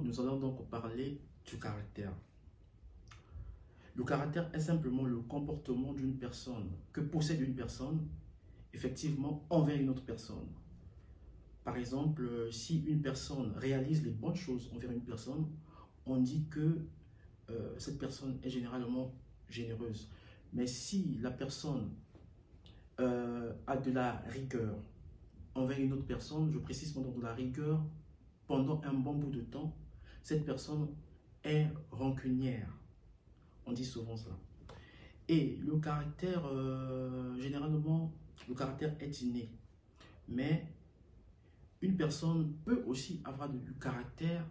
nous allons donc parler du caractère. Le caractère est simplement le comportement d'une personne, que possède une personne, effectivement, envers une autre personne. Par exemple, si une personne réalise les bonnes choses envers une personne, on dit que cette personne est généralement généreuse. Mais si la personne a de la rigueur envers une autre personne, je précise pendant de la rigueur, pendant un bon bout de temps, cette personne est rancunière. On dit souvent ça. Et le caractère, généralement, le caractère est inné. Mais une personne peut aussi avoir du caractère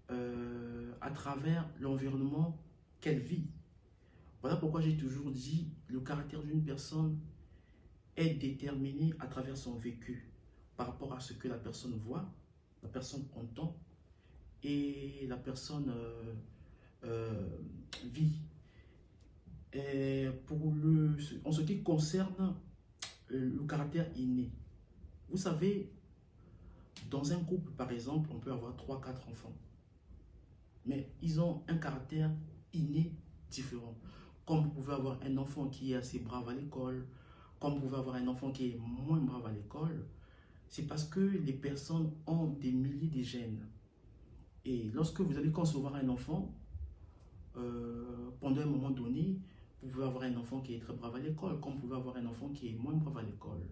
à travers l'environnement qu'elle vit. Voilà pourquoi j'ai toujours dit le caractère d'une personne est déterminé à travers son vécu, par rapport à ce que la personne voit, la personne entend et la personne vit. Et en ce qui concerne le caractère inné, vous savez, dans un couple par exemple, on peut avoir 3-4 enfants, mais ils ont un caractère inné différent. Comme vous pouvez avoir un enfant qui est assez brave à l'école, comme vous pouvez avoir un enfant qui est moins brave à l'école, c'est parce que les personnes ont des milliers de gènes. Et lorsque vous allez concevoir un enfant, pendant un moment donné, vous pouvez avoir un enfant qui est très brave à l'école, comme vous pouvez avoir un enfant qui est moins brave à l'école.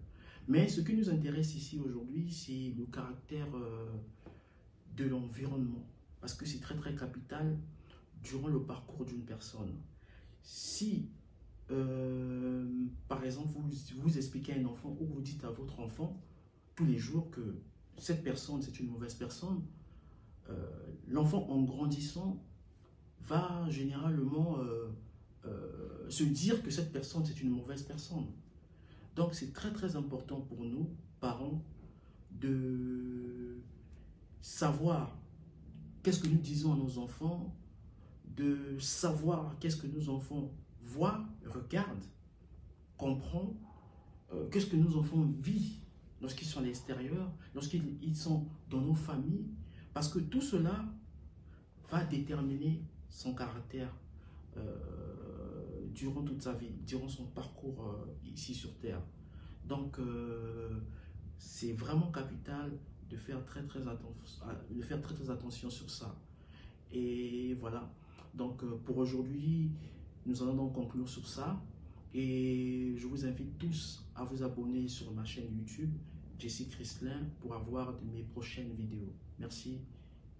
Mais ce qui nous intéresse ici aujourd'hui, c'est le caractère de l'environnement. Parce que c'est très très capital durant le parcours d'une personne. Si, par exemple, vous expliquez à un enfant ou vous dites à votre enfant tous les jours que cette personne, c'est une mauvaise personne, l'enfant en grandissant va généralement se dire que cette personne, c'est une mauvaise personne. Donc, c'est très très important pour nous, parents, de savoir qu'est-ce que nous disons à nos enfants, de savoir qu'est-ce que nos enfants voient, regardent, comprennent, qu'est-ce que nos enfants vivent lorsqu'ils sont à l'extérieur, lorsqu'ils sont dans nos familles, parce que tout cela va déterminer son caractère durant toute sa vie, durant son parcours ici sur Terre. Donc, c'est vraiment capital de faire très très attention sur ça. Et voilà. Donc, pour aujourd'hui, nous allons donc conclure sur ça. Et je vous invite tous à vous abonner sur ma chaîne YouTube, Jesse Christlin, pour avoir de mes prochaines vidéos. Merci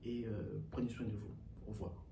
et prenez soin de vous. Au revoir.